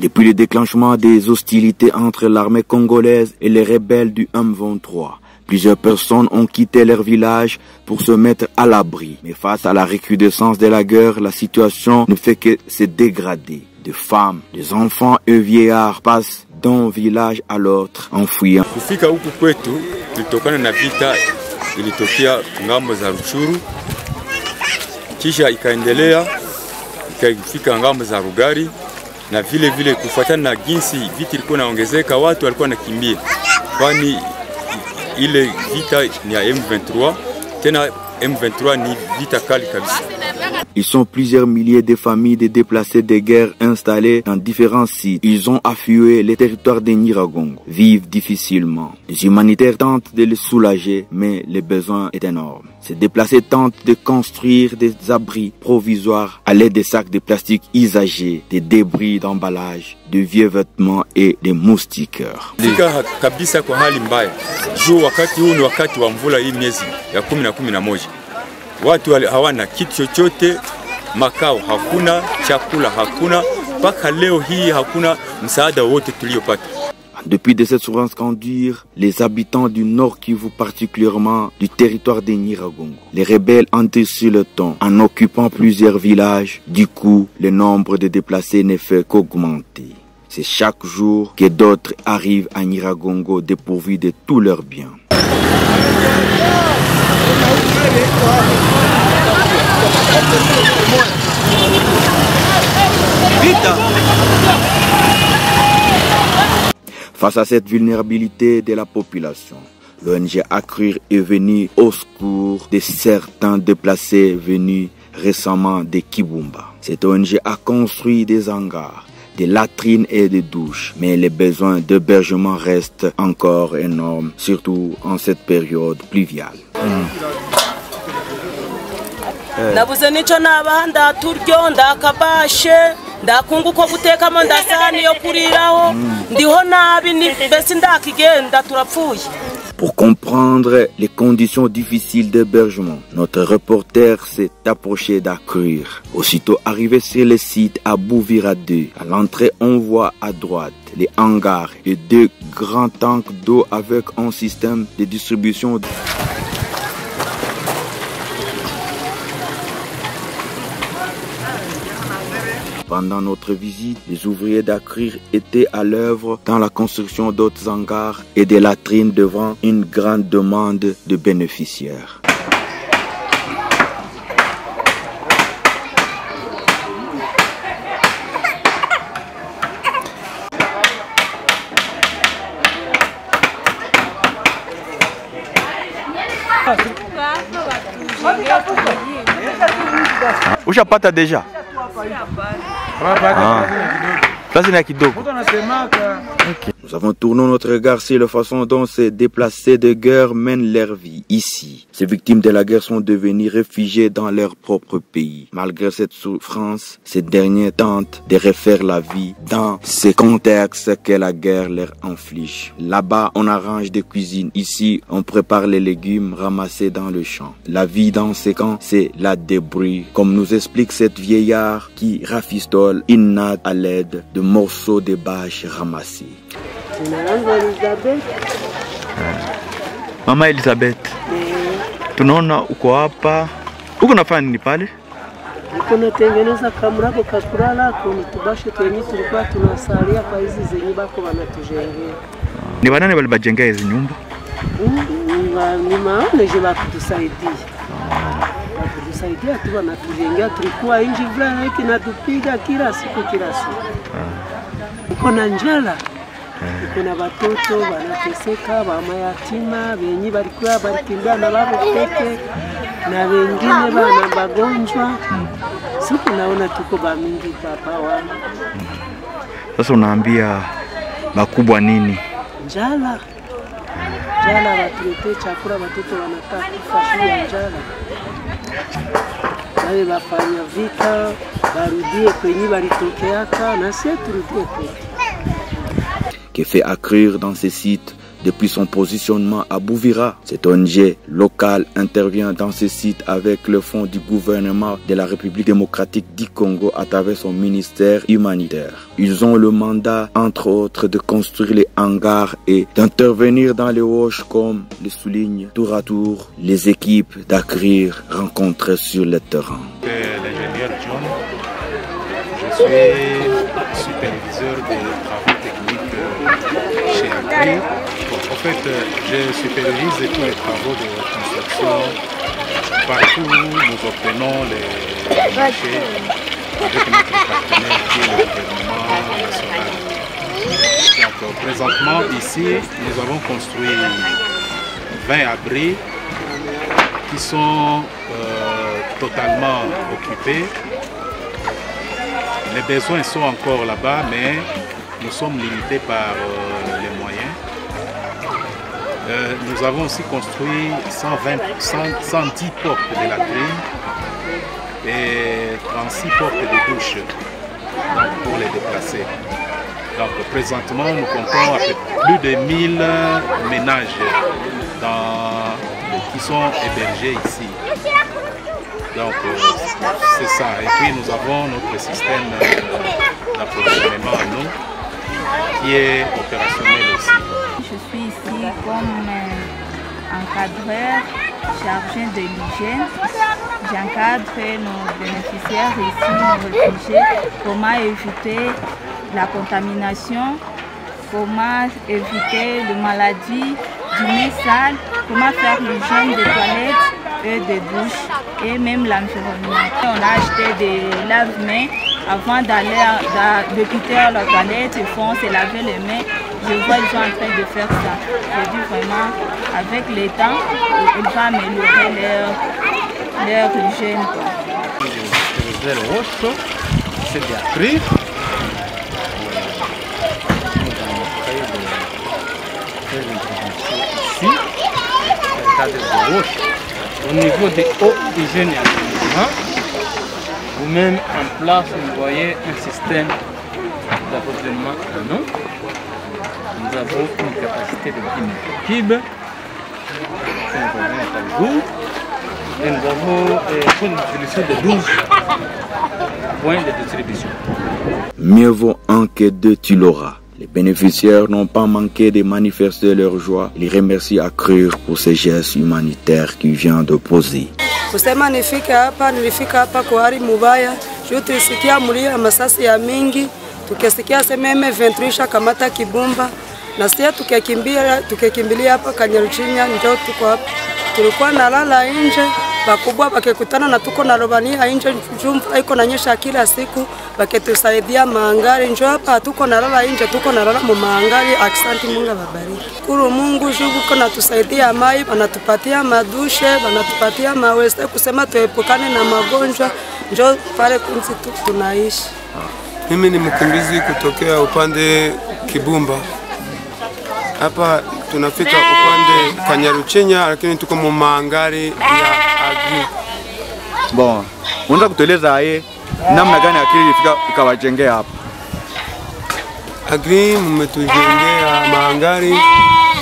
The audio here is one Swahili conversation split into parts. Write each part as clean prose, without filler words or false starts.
Depuis le déclenchement des hostilités entre l'armée congolaise et les rebelles du M23, plusieurs personnes ont quitté leur village pour se mettre à l'abri. Mais face à la recrudescence de la guerre, la situation ne fait que se dégrader. Des femmes, des enfants et vieillards passent d'un village à l'autre en fuyant. Kufika huku kwetu tulitokana na vita ilitokea ngambo za Ruchuru, kisha ikaendelea ikafika ngambo za Rugari, na vile kufuatana na jinsi vita ilikuwa inaongezeka, watu walikuwa nakimbia, kwani ile vita ni ya M23, tena M23 ni vita kali kabisa. Ils sont plusieurs milliers de familles de déplacés de guerre installés dans différents sites. Ils ont afflué les territoires de Nyiragongo, vivent difficilement. Les humanitaires tentent de les soulager, mais le besoin est énorme. Ces déplacés tentent de construire des abris provisoires à l'aide des sacs de plastique usagés, des débris d'emballage, de vieux vêtements et des moustiquaires. Kabisa kwa hali mbaya. Juu wakati huu ni wakati wa mvula hii miezi ya 10 na 11. Watu hawana kitu chochote, makao hakuna, chakula hakuna, mpaka leo hii hakuna msaada wote tuliopata. Depuis de cette souffrance qu'endurent les habitants du Nord Kivu, particulièrement du territoire de Nyiragongo, les rebelles ont dessus le ton en occupant plusieurs villages. Du coup, le nombre de déplacés ne fait qu'augmenter. C'est chaque jour que d'autres arrivent à Nyiragongo dépourvus de tous leurs biens. Face à cette vulnérabilité de la population, l'ONG Accrure est venue au secours de certains déplacés venus récemment de Kibumba. Cette ONG a construit des hangars, des latrines et des douches, mais les besoins d'hébergement restent encore énormes, surtout en cette période pluviale. Nabuze nico nabanda turyo ndakabashe ndakunguko gutekamo ndasani yo kuriraho ndiho nabi mbese ndakigenda turapfuye. Pour comprendre les conditions difficiles d'hébergement, notre reporter s'est approché d'Accrure. Aussitôt arrivé sur le site à Bouvira 2, à l'entrée on voit à droite les hangars et 2 grands tanks d'eau avec un système de distribution. Pendant notre visite, les ouvriers d'Accrure étaient à l'œuvre dans la construction d'autres hangars et des latrines devant une grande demande de bénéficiaires. Ushapata déjà? Nous avons tourné notre regard sur la façon dont ces déplacés de guerre mènent leur vie ici. Ces victimes de la guerre sont devenues réfugiés dans leur propre pays. Malgré cette souffrance, ces derniers tentent de refaire la vie dans ce contexte que la guerre leur inflige. Là-bas, on arrange des cuisines. Ici, on prépare les légumes ramassés dans le champ. La vie dans ces camps, c'est la débris, comme nous explique cette vieillard qui rafistole une natte à l'aide de morceaux de bâches ramassés. Mama Elizabeth, tunaona uko hapa. Uko nafanya nini pale? Niko natengeneza kamera kwa kakulala kwa tubashe twenye tulikuwa tunasalia kwa hizi zenye bako wanatujengea. Ni wanani walibajengea hizi nyumba? Ni maoneje bakutusaidia. Bakutusaidia tu wanatujengea, tulikuwa inji fulani hiki natupiga kila siku. Uko na njala. Kuna watoto wanateseka, mama yatima, wengi walikuwa walikimbia na baba peke na wengine bana magonjwa. Siku naona tuko ba mingi papa wangu. Sasa unaambia makubwa nini? Njala. Njala watuletee chakula, watoto wanataka kufa kwa njala. Wale wafanya vita warudie kwenye walitokeaka na sisi turudie kwetu. Que fait Accrure dans ces sites depuis son positionnement à Bouvira. Cette ONG locale intervient dans ce site avec le fonds du gouvernement de la République démocratique du Congo à travers son ministère humanitaire. Ils ont le mandat, entre autres, de construire les hangars et d'intervenir dans les roches comme le soulignent tour à tour les équipes d'Acrir rencontrées sur le terrain. L'ingénieur John, je suis superviseur des travaux techniques chez Acrir. En fait, je supervise tous les travaux de construction partout où nous obtenons les marchés avec notre partenaire qui est le gouvernement national. Donc, présentement ici, nous avons construit 20 abris qui sont totalement occupés. Les besoins sont encore là-bas, mais nous sommes limités par les moyens. Nous avons aussi construit 110 portes de latrines et 36 portes de douche pour les déplacer. Donc présentement, nous comptons à peu plus de 1000 ménages qui sont hébergés ici. Donc c'est ça. Et puis nous avons notre système d'approvisionnement à nous qui est opérationnel aussi. Je suis ici comme encadreur chargé de l'hygiène. J'encadre nos bénéficiaires ici, nos réfugiés, comment éviter la contamination, comment éviter les maladies du nez sale, comment faire l'hygiène des toilettes et des douches et même l'environnement. On a acheté des lave-mains avant de quitter la toilette, ils font se laver les mains. Je vois ils sont en train de faire ça. Je dis vraiment, avec le temps, ils vont améliorer leur hygiène. Le roche, c'est d'Acrir. Ici, le cadre de roche. Au niveau des eaux d'hygiène et assainissement, vous-même en place, vous voyez un système d'approvisionnement en eau. Nous avons une capacité de 10 000 cubes, par jour, et nous avons une distribution de 12 points de distribution. Mieux vaut un que deux, tu l'auras. Les bénéficiaires n'ont pas manqué de manifester leur joie. Ils remercient Acrir pour ces gestes humanitaires qu'il vient de poser. Kusema nilifika hapa kwa hali mubaya, juu tulisikia mlio masasi ya mingi, tukisikia sememe ventrisha kamata Kibumba, na sisi tukakimbilia hapa Kanyaruchinya, ndio tuko hapa. Tulikuwa nalala nje, bakubwa bakekutana na tuko nalobania nje, mvua iko nanyesha kila siku, baketusaidia maangari, njoo hapa tuko nalala nje, tuko nalala mu maangari. Asante, Mungu awabariki. Kuru Mungu jugu kuna tusaidia mai, banatupatia madushe, banatupatia mawese kusema tuepukane na magonjwa, njoo pale kunzi tunaishi. Mimi ni mkimbizi kutokea upande Kibumba. Hapa tunafika upande Kanyaruchinya, lakini tuko mu maangari ya Agri. Bon, unataka kutueleza namna gani Acrir ilifika ikawajengea hapa? Agri mmetujengea maangari,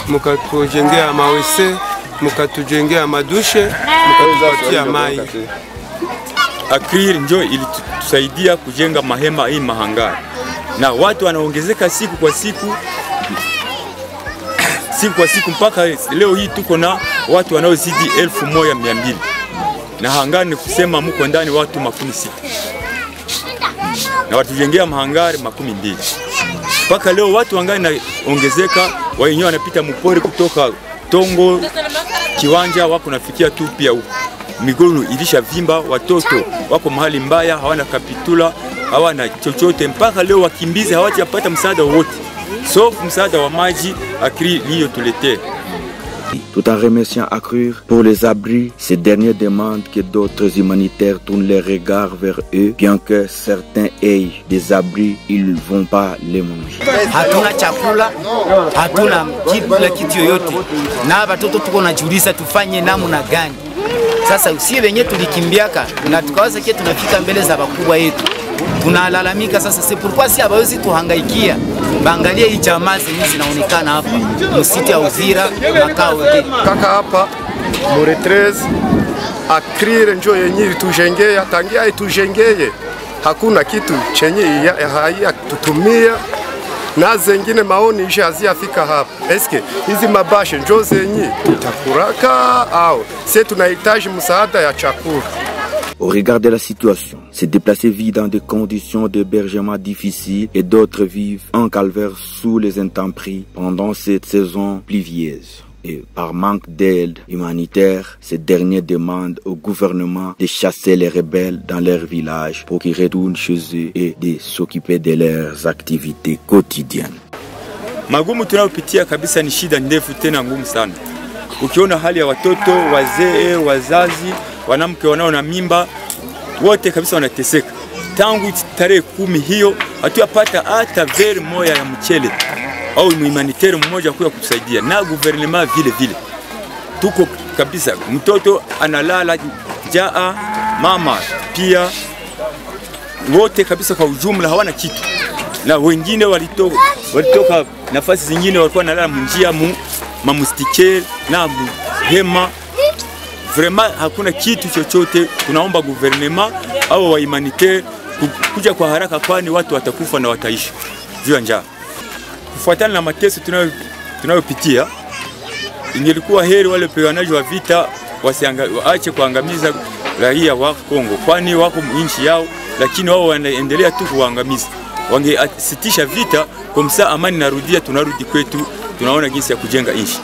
mkatujengea mawese, mkatujengea madushe, mkatupatia mai. Acrir ndio ilitusaidia kujenga mahema hii mahangari, na watu wanaongezeka siku kwa siku mpaka leo hii tuko na watu wanaozidi 1200 na hangari ni kusema mko ndani watu 60 na watujengea mahangari 12 mpaka leo watu wangani naongezeka. Wenyewe wanapita mpori kutoka Tongo Kiwanja wako nafikia tu pia huko. Miguu ilisha vimba, watoto wako mahali mbaya, hawana kapitula, hawana chochote. Mpaka leo wakimbizi hawajapata msaada wote, sauf msaada wa maji Acrir liyotuletea. Tout en remerciant Acrir pour les abris, ces derniers demandent que d'autres humanitaires tournent les regards vers eux, bien que certains aient des abris, ils ne vont pas les manger. Hatuna chakula, hatuna kitu yoyote, na watoto tuko najiuliza tufanye namna gani. Sasa usie wenye tulikimbiaka na tukawaza kia tunafika mbele za wakubwa yetu, tunalalamika sasa. C'est pourquoi si hawezi tuhangaikia, baangalie hii jamaa zenye zinaonekana hapa msiti ya Uvira makao kaka hapa More 13 akrire njo yenye itujengea tangia itujengeye, hakuna kitu chenye haya tutumia na zengine maoni isha haziafika hapa. Eske hizi mabashe njo zenye tutakuraka au sisi tunahitaji msaada ya chakula? Au regard de la situation, ces déplacés vivent dans des conditions d'hébergement difficiles et d'autres vivent en calvaire sous les intempéries pendant cette saison pluvieuse. Et par manque d'aide humanitaire, ces derniers demandent au gouvernement de chasser les rebelles dans leurs villages pour qu'ils retournent chez eux et de s'occuper de leurs activités quotidiennes. Magumu tunayopitia kabisa ni shida ndefu tena ngumu sana. Ukiona hali ya watoto, wazee, wazazi, wanamke wanao na mimba, wote kabisa wanateseka. Tangu tarehe 10 hiyo hatuyapata hata veri moja ya mchele au humanitaire mmoja kuja kutusaidia, na gouvernement vile vile. Tuko kabisa, mtoto analala njaa, mama pia, wote kabisa kwa ujumla hawana kitu. Na wengine walitoka nafasi zingine walikuwa nalala munjia mamustike na hema. Vraiment hakuna kitu chochote. Tunaomba gouvernement au wa humanitaire kuja kwa haraka, kwani watu watakufa na wataishi juu ya njaa. Kufuatana na mateso tunayopitia, ingelikuwa heri wale wapiganaji wa vita waache kuangamiza raia wa Kongo, kwani wako nchi yao, lakini wao wanaendelea tu kuangamiza. Wangesitisha vita, kwa msa amani narudia, tunarudi kwetu, tunaona jinsi ya kujenga nchi.